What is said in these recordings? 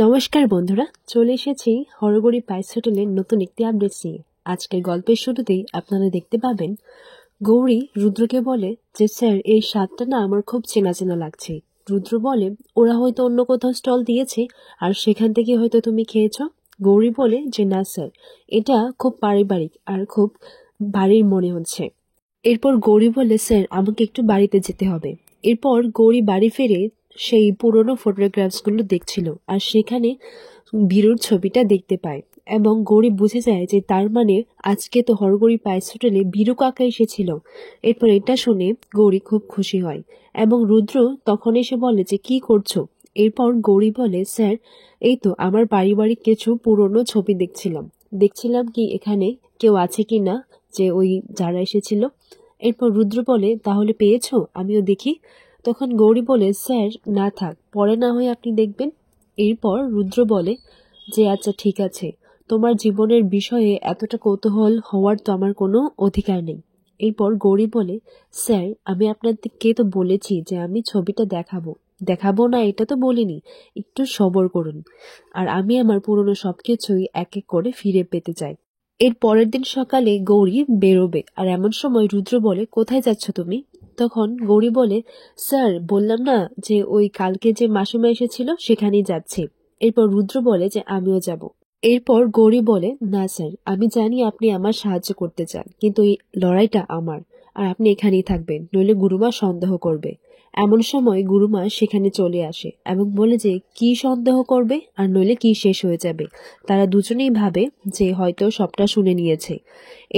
নমস্কার বন্ধুরা, চলে এসেছি হরগড়ি পাইস হোটেলের নতুন একটি আপডেট নিয়ে। আজকের গল্পের শুরুতেই আপনারা দেখতে পাবেন গৌরী রুদ্রকে বলে যে স্যার, এই স্বাদটা না আমার খুব চেনা চেনা লাগছে। রুদ্র বলে ওরা হয়তো অন্য কোথাও স্টল দিয়েছে আর সেখান থেকে হয়তো তুমি খেয়েছ। গৌরী বলে যে না স্যার, এটা খুব পারিবারিক আর খুব বাড়ির মনে হচ্ছে। এরপর গৌরী বলে স্যার, আমাকে একটু বাড়িতে যেতে হবে। এরপর গৌরী বাড়ি ফিরে সেই পুরনো ফটোগ্রাফসগুলো দেখছিল আর সেখানে বীরুর ছবিটা দেখতে পায় এবং গৌরী বুঝে যায় যে তার মানে আজকে তো হরগড়ি পাইস হোটেলে বীরু কাকা এসেছিল। এরপর এটা শুনে গৌরী খুব খুশি হয় এবং রুদ্র তখন এসে বলে যে কি করছো। এরপর গৌরী বলে স্যার, এই তো আমার পারিবারিক কিছু পুরনো ছবি দেখছিলাম কি এখানে কেউ আছে কি না, যে ওই যারা এসেছিল। এরপর রুদ্র বলে তাহলে পেয়েছো, আমিও দেখি। তখন গৌরী বলে স্যার না থাক, পরে না হয় আপনি দেখবেন। এরপর রুদ্র বলে যে আচ্ছা ঠিক আছে, তোমার জীবনের বিষয়ে এতটা কৌতূহল হওয়ার তো আমার কোনো অধিকার নেই। এরপর গৌরী বলে স্যার, আমি আপনাদেরকে তো বলেছি যে আমি ছবিটা দেখাবো না, এটা তো বলিনি, একটু সবর করুন। আর আমি আমার পুরনো সবকিছুই এক এক করে ফিরে পেতে চাই। এর পরের দিন সকালে গৌরী বেরোবে আর এমন সময় রুদ্র বলে কোথায় যাচ্ছ তুমি। তখন গৌরী বলে স্যার, বললাম না যে ওই কালকে যে মাসিমা এসেছিল সেখানেই যাচ্ছে। এরপর রুদ্র বলে যে আমিও যাব। এরপর গৌরী বলে না স্যার, আমি জানি আপনি আমার সাহায্য করতে চান, কিন্তু এই লড়াইটা আমার, আর আপনি এখানেই থাকবেন, নইলে গুরুমা সন্দেহ করবে। এমন সময় গুরুমা সেখানে চলে আসে এবং বলে যে কি সন্দেহ করবে আর নইলে কি শেষ হয়ে যাবে। তারা দুজনেই ভাবে যে হয়তো সবটা শুনে নিয়েছে।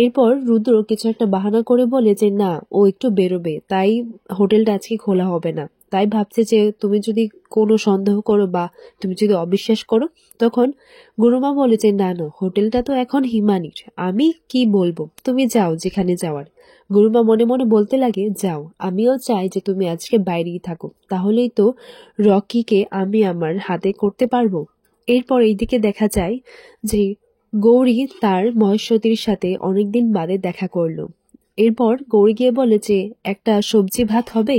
এরপর রুদ্র কিছু একটা বাহানা করে বলে যে না, ও একটু বেরোবে, তাই হোটেলটা আজকে খোলা হবে না। তাই ভাবছে যে তুমি যদি কোনো সন্দেহ করো বা তুমি যদি অবিশ্বাস করো। তখন গুরুমা বলে যে না না, হোটেলটা তো এখন হিমানির, আমি কি বলবো, তুমি যাও যেখানে যাওয়ার। গুরুমা মনে মনে বলতে লাগে যাও, আমিও চাই যে তুমি আজকে বাইরেই থাকো, তাহলেই তো রকিকে আমি আমার হাতে করতে পারবো। এরপর এইদিকে দেখা যায় যে গৌরী তার মহেশ্বতীর সাথে অনেকদিন বাদে দেখা করলো। এরপর গৌরী গিয়ে বলে যে একটা সবজি ভাত হবে।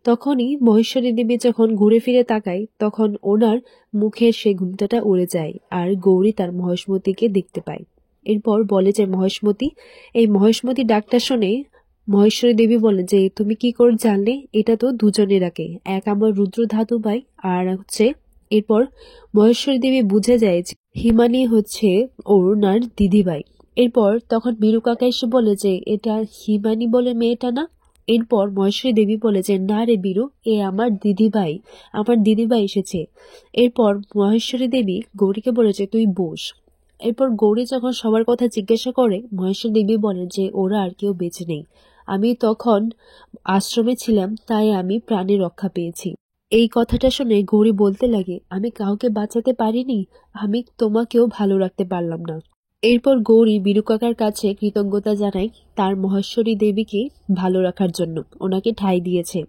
তখনই মহেশ্বরী দেবী যখন ঘুরে ফিরে তাকায় তখন ওনার মুখের সেই ঘুমটাটা উড়ে যায় আর গৌরী তার মহেশমতিকে দেখতে পায়। এরপর বলে যে মহেশমতি। এই মহেশমতি ডাকটা শুনে মহেশ্বরী দেবী বলে যে তুমি কি করে জানলে, এটা তো দুজনের আগে, এক আমার রুদ্র ধাতু ভাই আর হচ্ছে। এরপর মহেশ্বরী দেবী বুঝে যায় যে হিমানি হচ্ছে ওনার দিদিভাই। এরপর তখন বীরু কাকা এসে বলে যে এটা হিমানি বলে মেয়েটা না। এরপর মহেশ্বরী দেবী বলে যে না রে বীরু, এ আমার দিদিভাই এসেছে। এরপর মহেশ্বরী দেবী গৌরীকে বলে যে তুই বস। এরপর গৌরী যখন সবার কথা জিজ্ঞাসা করে মহেশ্বরী দেবী বলে যে ওরা আর কেউ বেঁচে নেই, আমি তখন আশ্রমে ছিলাম, তাই আমি প্রাণে রক্ষা পেয়েছি। এই কথাটা শুনে গৌরী বলতে লাগে আমি কাউকে বাঁচাতে পারিনি, আমি তোমাকেও ভালো রাখতে পারলাম না। এরপর গৌরী বীরু কাকার কাছে কৃতজ্ঞতা জানায় তার মহেশ্বরী দেবীকে ভালো রাখার জন্য, ওনাকে ঠাঁই দিয়েছে।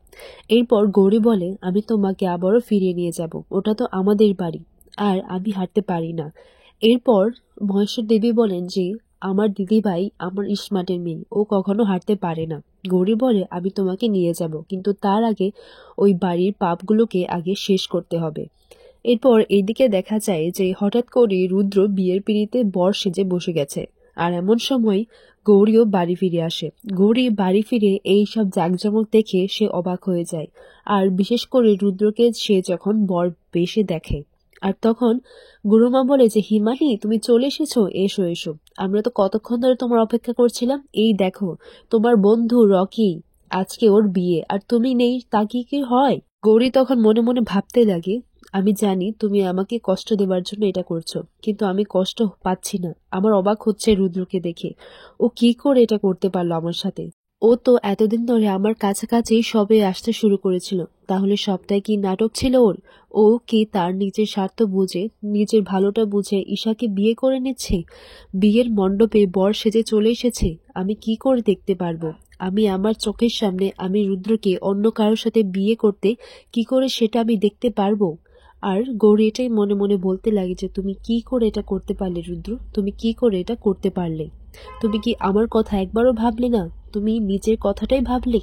এরপর গৌরী বলে আমি তোমাকে আবারও ফিরিয়ে নিয়ে যাব, ওটা তো আমাদের বাড়ি আর আমি হারতে পারি না। এরপর মহেশ্বর দেবী বলেন যে আমার দিদিভাই আমার ইসমাটের মেয়ে, ও কখনো হারতে পারে না। গৌরী বলে আমি তোমাকে নিয়ে যাব, কিন্তু তার আগে ওই বাড়ির পাপগুলোকে আগে শেষ করতে হবে। এরপর এইদিকে দেখা যায় যে হঠাৎ করে রুদ্র বিয়ের পিঁড়িতে বর সেজে বসে গেছে আর এমন সময় গৌরীও বাড়ি ফিরে আসে। গৌরী বাড়ি ফিরে এই সব জাঁকজমক দেখে সে অবাক হয়ে যায়, আর বিশেষ করে রুদ্রকে সে যখন বর বেশে দেখে। আর তখন গুরুমা বলে যে হিমানি, তুমি চলে এসেছো, এসো এসো, আমরা তো কতক্ষণ ধরে তোমার অপেক্ষা করছিলাম। এই দেখো তোমার বন্ধু রকি, আজকে ওর বিয়ে আর তুমি নেই, তা কি হয়। গৌরী তখন মনে মনে ভাবতে লাগে আমি জানি তুমি আমাকে কষ্ট দেবার জন্য এটা করছো, কিন্তু আমি কষ্ট পাচ্ছি না। আমার অবাক হচ্ছে রুদ্রকে দেখে, ও কি করে এটা করতে পারলো আমার সাথে। ও তো এতদিন ধরে আমার কাছাকাছি সবে আসতে শুরু করেছিল, তাহলে সবটাই কি নাটক ছিল ওর। ও কি তার নিজের স্বার্থ বুঝে, নিজের ভালোটা বুঝে ঈশাকে বিয়ে করে নিচ্ছে। বিয়ের মণ্ডপে বর সেজে চলে এসেছে, আমি কি করে দেখতে পারবো। আমি আমার চোখের সামনে আমি রুদ্রকে অন্য কারোর সাথে বিয়ে করতে কি করে সেটা আমি দেখতে পারবো। আর গৌরী এটাই মনে মনে বলতে লাগে যে তুমি কি করে এটা করতে পারলে রুদ্র, তুমি কি করে এটা করতে পারলে। তুমি কি আমার কথা একবারও ভাবলে না, তুমি নিজের কথাটাই ভাবলে।